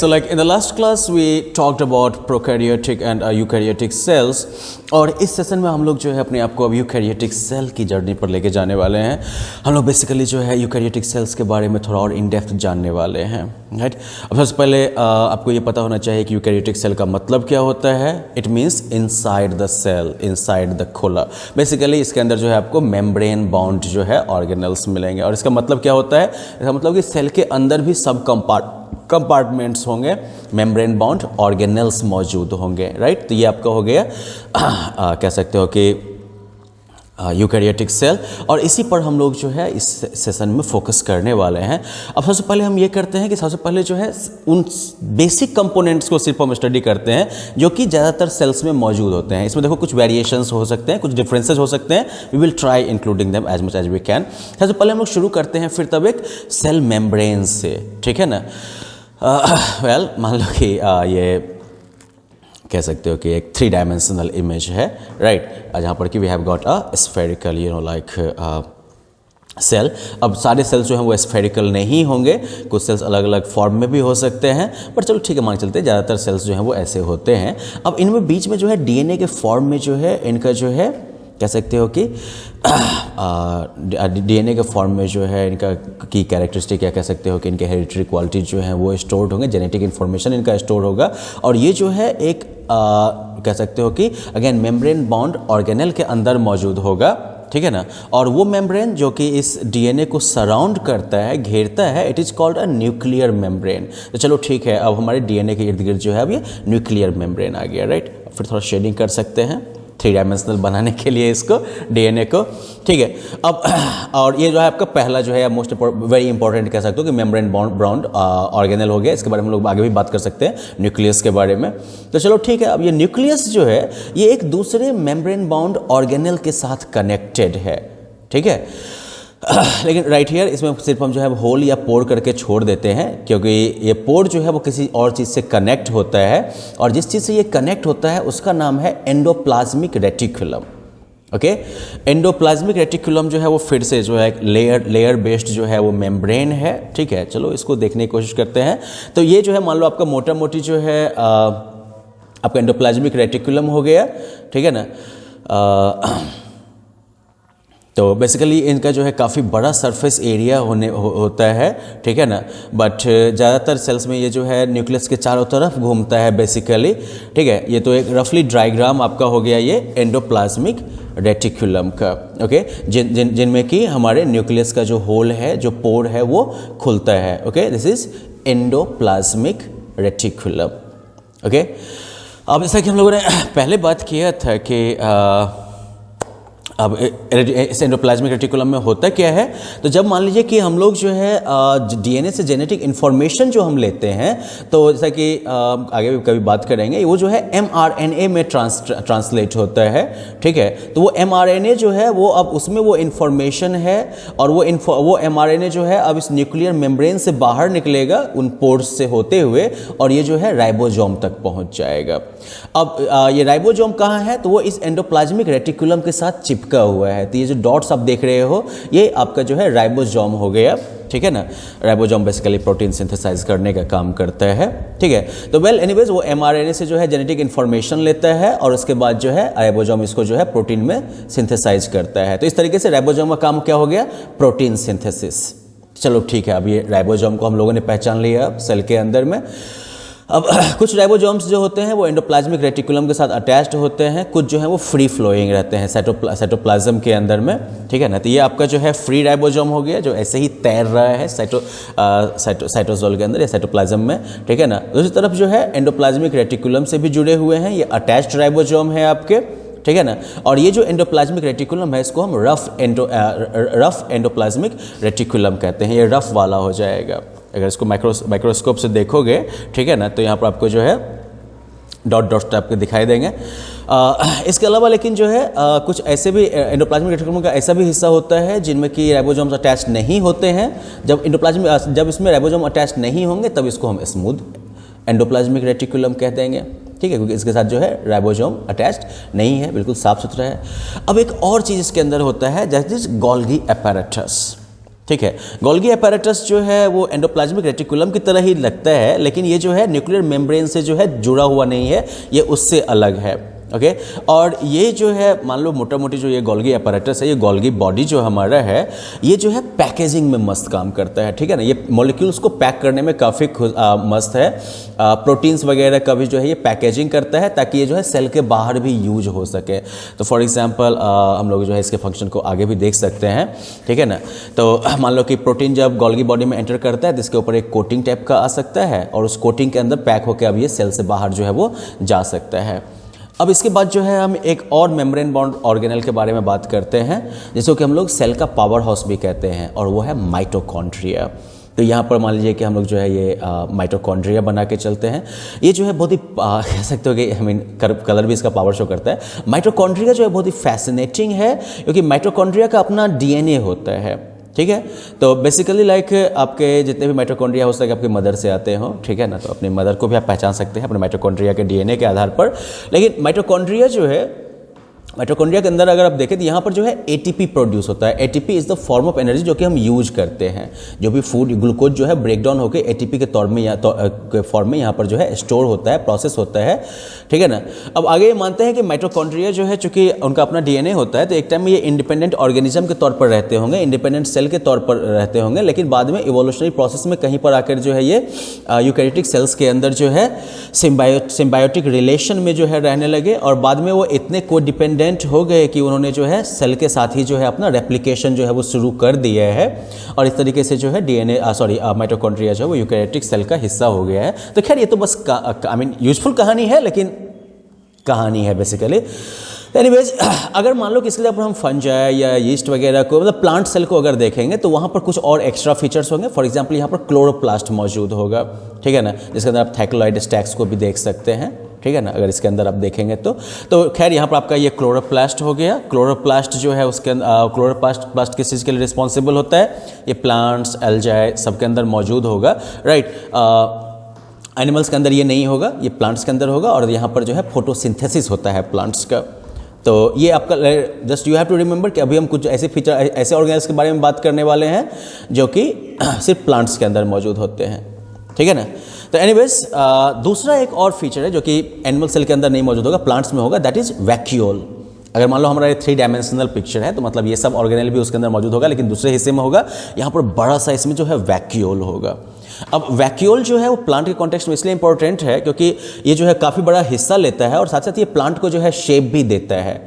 So like in the last class we talked about prokaryotic and eukaryotic cells और इस session में हम लोग जो है अपने आप को अब यूकैरियोटिक सेल की जर्नी पर लेके जाने वाले हैं। हम लोग बेसिकली जो है यूकैरियोटिक सेल्स के बारे में थोड़ा और इन डेप्थ जानने वाले हैं, राइट। अब सबसे पहले आपको ये पता होना चाहिए कि यूकैरियोटिक सेल का मतलब क्या होता है। It means inside the cell, inside the खोला। बेसिकली इसके अंदर जो है आपको मेम्ब्रेन बाउंड जो है ऑर्गेनल्स मिलेंगे। और इसका मतलब क्या होता है? इसका मतलब कि सेल के अंदर भी सब कंपार्टमेंट्स होंगे, मेम्ब्रेन बाउंड ऑर्गेनल्स मौजूद होंगे, राइट। तो ये आपका हो गया कह सकते हो कि यूकैरियोटिक सेल। और इसी पर हम लोग जो है इस सेशन में फोकस करने वाले हैं। अब सबसे पहले हम ये करते हैं कि सबसे पहले जो है उन बेसिक कंपोनेंट्स को सिर्फ हम स्टडी करते हैं जो कि ज़्यादातर सेल्स में मौजूद होते हैं। इसमें देखो कुछ वेरिएशंस हो सकते हैं, कुछ डिफरेंसेस हो सकते हैं। We will try including them as much as we can. सबसे पहले हम लोग शुरू करते हैं फिर तब एक सेल मेम्ब्रेन से, ठीक है ना। वेल मान लो कि ये कह सकते हो कि एक 3 डायमेंशनल इमेज है, राइट, जहाँ पर कि we have got a spherical like cell. अब सारे सेल्स जो हैं वो स्फेरिकल नहीं होंगे, कुछ सेल्स अलग अलग फॉर्म में भी हो सकते हैं, बट चलो ठीक है मान चलते हैं ज़्यादातर सेल्स जो हैं वो ऐसे होते हैं। अब इनमें बीच में जो है डीएनए के फॉर्म में जो है इनका जो है कह सकते हो कि डीएनए के फॉर्म में जो है इनका की कैरेक्टरिस्टिक या कह सकते हो कि इनके हेरिडिटरी क्वालिटीज जो हैं वो स्टोर्ड होंगे, जेनेटिक इन्फॉर्मेशन इनका स्टोर होगा। और ये जो है एक कह सकते हो कि अगेन मेम्ब्रेन बाउंड ऑर्गेनल के अंदर मौजूद होगा, ठीक है ना। और वो मेम्ब्रेन जो कि इस डीएनए को सराउंड करता है, घेरता है, it is called a nuclear membrane. तो चलो ठीक है, अब हमारे डीएनए के इर्द गिर्द जो है अब ये न्यूक्लियर मेम्ब्रेन आ गया, राइट। फिर थोड़ा शेडिंग कर सकते हैं 3 डायमेंशनल बनाने के लिए इसको, डीएनए को, ठीक है। अब और ये जो है आपका पहला जो है मोस्ट वेरी इंपॉर्टेंट कह सकते हो कि मेम्ब्रेन बाउंड ऑर्गेनल हो गया। इसके बारे में लोग आगे भी बात कर सकते हैं, न्यूक्लियस के बारे में। तो चलो ठीक है, अब ये न्यूक्लियस जो है ये एक दूसरे मेम्ब्रेन बाउंड ऑर्गेनल के साथ कनेक्टेड है, ठीक है। लेकिन राइट हियर इसमें सिर्फ हम जो है होल या पोर करके छोड़ देते हैं, क्योंकि ये पोर जो है वो किसी और चीज़ से कनेक्ट होता है, और जिस चीज़ से ये कनेक्ट होता है उसका नाम है endoplasmic reticulum, okay. Endoplasmic reticulum जो है वो फिर से जो है एक लेयर बेस्ड जो है वो मेम्ब्रेन है, ठीक है। चलो इसको देखने की कोशिश करते हैं। तो ये जो है मान लो आपका मोटा मोटी जो है आपका एंडोप्लाज्मिक रेटिकुलम हो गया, ठीक है ना। तो बेसिकली इनका जो है काफ़ी बड़ा सरफेस एरिया होता है, ठीक है ना। बट ज़्यादातर सेल्स में ये जो है न्यूक्लियस के चारों तरफ घूमता है बेसिकली, ठीक है। ये तो एक रफली डायग्राम आपका हो गया ये एंडोप्लाज्मिक रेटिकुलम का, ओके। जिनमें कि हमारे न्यूक्लियस का जो होल है, जो पोर है वो खुलता है, okay. This is endoplasmic reticulum, okay. अब जैसा कि हम लोगों ने पहले बात किया था कि अब इस एंडोप्लाज्मिक रेटिकुलम में होता क्या है। तो जब मान लीजिए कि हम लोग जो है डीएनए से जेनेटिक इन्फॉर्मेशन जो हम लेते हैं, तो जैसा कि आगे भी कभी बात करेंगे, वो जो है एमआरएनए में ट्रांसलेट होता है, ठीक है। तो वो एमआरएनए जो है वो अब उसमें वो इन्फॉर्मेशन है, और वो एमआरएनए जो है अब इस न्यूक्लियर मेम्ब्रेन से बाहर निकलेगा उन पोर्स से होते हुए, और ये जो है राइबोसोम तक पहुंच जाएगा। अब ये राइबोसोम कहाँ है? तो वो इस एंडोप्लाज्मिक रेटिकुलम के साथ चिपका हुआ है। तो ये जो डॉट्स आप देख रहे हो ये आपका जो है राइबोसोम हो गया, ठीक है ना। राइबोसोम बेसिकली प्रोटीन सिंथेसाइज करने का काम करता है, ठीक है। तो वेल एनीवेज वो एमआरएनए से जो है जेनेटिक इन्फॉर्मेशन लेता है, और उसके बाद जो है राइबोसोम इसको जो है प्रोटीन में सिंथेसाइज करता है। तो इस तरीके से राइबोसोम का काम क्या हो गया? Protein synthesis. चलो ठीक है, अब ये राइबोसोम को हम लोगों ने पहचान लिया सेल के अंदर में। अब कुछ राइबोसोम्स जो होते हैं वो एंडोप्लाज्मिक रेटिकुलम के साथ अटैच्ड होते हैं, कुछ जो है वो फ्री फ्लोइंग रहते हैं साइटोप्लाज्म के अंदर में, ठीक है ना। तो ये आपका जो है फ्री राइबोसोम हो गया, जो ऐसे ही तैर रहा है साइटोसोल के अंदर या साइटोप्लाज्म में, ठीक है ना। दूसरी तरफ जो है एंडोप्लाज्मिक रेटिकुलम से भी जुड़े हुए हैं, ये अटैच्ड राइबोसोम है आपके, ठीक है ना। और ये जो एंडोप्लाज्मिक रेटिकुलम है इसको हम रफ एंडोप्लाज्मिक रेटिकुलम कहते हैं। ये रफ वाला हो जाएगा अगर इसको माइक्रोस्कोप से देखोगे, ठीक है ना। तो यहाँ पर आपको जो है डॉट डॉट आपको दिखाई देंगे। इसके अलावा लेकिन जो है कुछ ऐसे भी एंडोप्लाज्मिक रेटिकुलम का ऐसा भी हिस्सा होता है जिनमें कि राइबोसोम्स अटैच नहीं होते हैं। जब इसमें राइबोसोम अटैच नहीं होंगे तब इसको हम स्मूथ एंडोप्लाज्मिक रेटिकुलम कह देंगे, ठीक है, क्योंकि इसके साथ जो है राइबोसोम अटैच्ड नहीं है, बिल्कुल साफ सुथरा है। अब एक और चीज़ इसके अंदर होता है, दैट इज गोल्गी एपैरेटस, ठीक है। गोल्गी apparatus जो है वो एंडोप्लाज्मिक रेटिकुलम की तरह ही लगता है, लेकिन ये जो है न्यूक्लियर मेम्ब्रेन से जो है जुड़ा हुआ नहीं है, ये उससे अलग है। ओके और ये जो है मान लो मोटा मोटी जो ये गोल्गी apparatus है, ये गोल्गी बॉडी जो हमारा है, ये जो है पैकेजिंग में मस्त काम करता है। ठीक है ना, ये मॉलिक्यूल्स को पैक करने में काफ़ी मस्त है। प्रोटीन्स वगैरह का भी जो है ये पैकेजिंग करता है ताकि ये जो है सेल के बाहर भी यूज हो सके। तो फॉर एग्जांपल हम लोग जो है इसके फंक्शन को आगे भी देख सकते हैं। ठीक है ना, तो मान लो कि प्रोटीन जब गोल्गी बॉडी में एंटर करता है तो इसके ऊपर एक कोटिंग टाइप का आ सकता है और उस कोटिंग के अंदर पैक होकर अब ये सेल से बाहर जो है वो जा सकता है। अब इसके बाद जो है हम एक और मेम्ब्रेन बाउंड ऑर्गेनेल के बारे में बात करते हैं, जिसको कि हम लोग सेल का पावर हाउस भी कहते हैं, और वो है माइटोकॉन्ड्रिया। तो यहाँ पर मान लीजिए कि हम लोग जो है ये माइटोकॉन्ड्रिया बना के चलते हैं। ये जो है बहुत ही कह सकते हो कि आई मीन कलर भी इसका पावर शो करता है। माइटोकॉन्ड्रिया जो है बहुत ही फैसिनेटिंग है, क्योंकि माइटोकॉन्ड्रिया का अपना डीएनए होता है। ठीक है, तो बेसिकली लाइक आपके जितने भी माइटोकॉन्ड्रिया हो सके आपकी मदर से आते हो। ठीक है ना, तो अपनी मदर को भी आप पहचान सकते हैं अपने माइटोकॉन्ड्रिया के डीएनए के आधार पर। लेकिन माइटोकॉन्ड्रिया जो है, माइटोकॉन्ड्रिया के अंदर अगर आप देखें तो यहाँ पर जो है एटीपी प्रोड्यूस होता है। ATP is the form of energy जो कि हम यूज करते हैं। जो भी फूड ग्लूकोज जो है ब्रेक डाउन होकर एटीपी के तौर में या फॉर्म में यहाँ पर जो है स्टोर होता है, प्रोसेस होता है। ठीक है ना, अब आगे ये मानते हैं कि माइटोकॉन्ड्रिया जो है चूंकि उनका अपना डीएनए होता है, तो एक टाइम में ये इंडिपेंडेंट ऑर्गेनिज्म के तौर पर रहते होंगे, इंडिपेंडेंट सेल के तौर पर रहते होंगे, लेकिन बाद में इवोल्यूशनरी प्रोसेस में कहीं पर आकर जो है ये यूकैरियोटिक सेल्स के अंदर जो है सिम्बायोटिक रिलेशन में जो है रहने लगे, और बाद में वो इतने को डिपेंडेंट हो गए कि उन्होंने जो है सेल के साथ ही जो है अपना रेप्लिकेशन जो है वो शुरू कर दिया है, और इस तरीके से जो है डीएनए माइटोकॉन्ड्रिया जो है वो यूकैरियोटिक सेल का हिस्सा हो गया है। तो खैर ये तो बस आई मीन यूजफुल कहानी है, लेकिन कहानी है बेसिकली। एनीवेज, अगर मान लो कि इसके लिए हम फंजाई या यीस्ट वगैरह को, मतलब प्लांट सेल को अगर देखेंगे तो वहाँ पर कुछ और एक्स्ट्रा फीचर्स होंगे। फॉर एग्जांपल यहाँ पर क्लोरोप्लास्ट मौजूद होगा। ठीक है ना, जिसके अंदर आप थाइकोलॉइड स्टैक्स को भी देख सकते हैं। ठीक है ना, अगर इसके अंदर आप देखेंगे तो खैर यहाँ पर आपका ये क्लोरोप्लास्ट हो गया। क्लोरोप्लास्ट जो है उसके अंदर क्लोरोप्लास्ट किस चीज़ के लिए रिस्पॉन्सिबल होता है? ये प्लांट्स, एल्जाई सबके अंदर मौजूद होगा। राइट, एनिमल्स के अंदर ये नहीं होगा, ये प्लांट्स के अंदर होगा, और यहाँ पर जो है फोटोसिंथेसिस होता है प्लांट्स का। तो ये आपका just you have to remember कि अभी हम कुछ ऐसे फीचर, ऐसे ऑर्गेनेल्स के बारे में बात करने वाले हैं जो कि सिर्फ प्लांट्स के अंदर मौजूद होते हैं। ठीक है ना, तो एनीवेज दूसरा एक और फीचर है जो कि एनिमल सेल के अंदर नहीं मौजूद होगा, प्लांट्स में होगा, दैट इज वैक्यूल। अगर मान लो हमारा ये 3 डायमेंशनल पिक्चर है तो मतलब ये सब ऑर्गेनेल भी उसके अंदर मौजूद होगा, लेकिन दूसरे हिस्से में होगा यहाँ पर बड़ा सा इसमें जो है वैक्यूल होगा। अब वैक्यूल जो है वो प्लांट के कॉन्टेक्स्ट में इसलिए इंपॉर्टेंट है क्योंकि ये जो है काफ़ी बड़ा हिस्सा लेता है, और साथ साथ ये प्लांट को जो है शेप भी देता है।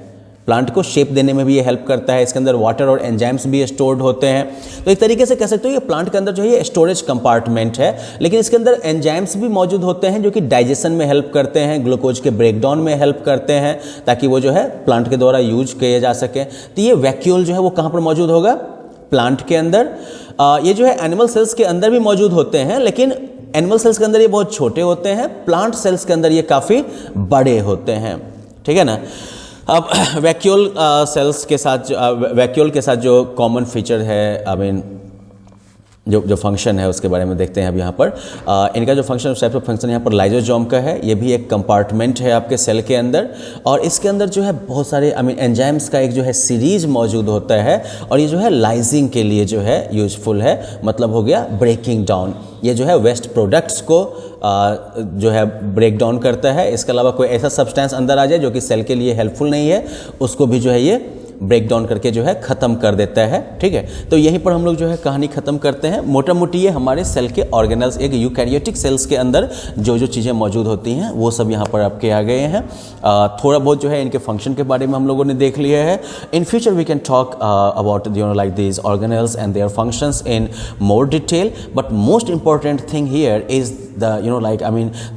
प्लांट को शेप देने में भी ये हेल्प करता है। इसके अंदर वाटर और एंजाइम्स भी स्टोर्ड होते हैं। तो एक तरीके से कह सकते हो ये प्लांट के अंदर जो है ये स्टोरेज कंपार्टमेंट है, लेकिन इसके अंदर एंजाइम्स भी मौजूद होते हैं जो कि डाइजेशन में हेल्प करते हैं, ग्लूकोज के ब्रेकडाउन में हेल्प करते हैं, ताकि वो जो है प्लांट के द्वारा यूज किए जा सके। तो ये वैक्यूल जो है वो कहाँ पर मौजूद होगा? प्लांट के अंदर। ये जो है एनिमल सेल्स के अंदर भी मौजूद होते हैं, लेकिन एनिमल सेल्स के अंदर ये बहुत छोटे होते हैं, प्लांट सेल्स के अंदर ये काफ़ी बड़े होते हैं। ठीक है ना, अब वैक्यूल सेल्स के साथ वैक्यूल के साथ जो कॉमन फीचर है, आई मीन जो फंक्शन है उसके बारे में देखते हैं अब यहाँ पर। इनका जो फंक्शन, टाइप ऑफ फंक्शन यहाँ पर लाइजोसोम का है। ये भी एक कंपार्टमेंट है आपके सेल के अंदर, और इसके अंदर जो है बहुत सारे आई मीन एंजाइम्स का एक जो है सीरीज मौजूद होता है, और ये जो है लाइजिंग के लिए जो है यूजफुल है, मतलब हो गया ब्रेकिंग डाउन। ये जो है वेस्ट प्रोडक्ट्स को जो है ब्रेक डाउन करता है। इसके अलावा कोई ऐसा सब्सटेंस अंदर आ जाए जो कि सेल के लिए हेल्पफुल नहीं है, उसको भी जो है ये ब्रेक डाउन करके जो है ख़त्म कर देता है। ठीक है, तो यहीं पर हम लोग जो है कहानी ख़त्म करते हैं। मोटा मोटी ये हमारे सेल के ऑर्गेनल्स, एक यूकैरियोटिक सेल्स के अंदर जो जो चीज़ें मौजूद होती हैं वो सब यहाँ पर आपके आ गए हैं। थोड़ा बहुत जो है इनके फंक्शन के बारे में हम लोगों ने देख लिया है। In future we can talk about like these organelles and their functions in more detail, but most important thing here is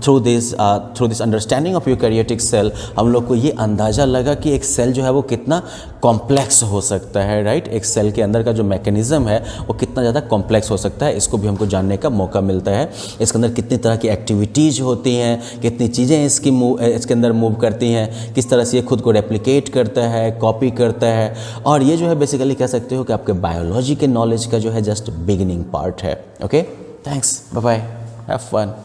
through this understanding of eukaryotic cell हम लोग को ये अंदाज़ा लगा कि एक सेल जो है वो कितना कॉम्प्लेक्स हो सकता है। राइट, एक सेल के अंदर का जो मैकेनिज्म है वो कितना ज़्यादा कॉम्प्लेक्स हो सकता है, इसको भी हमको जानने का मौका मिलता है। इसके अंदर कितनी तरह की एक्टिविटीज़ होती हैं, कितनी चीज़ें इसके अंदर मूव करती हैं, किस तरह से ये खुद को रेप्लिकेट करता है, कॉपी करता है, और ये जो है बेसिकली कह सकते हो कि आपके बायोलॉजी के नॉलेज का जो है जस्ट बिगिनिंग पार्ट है। Okay, thanks, bye bye, have fun.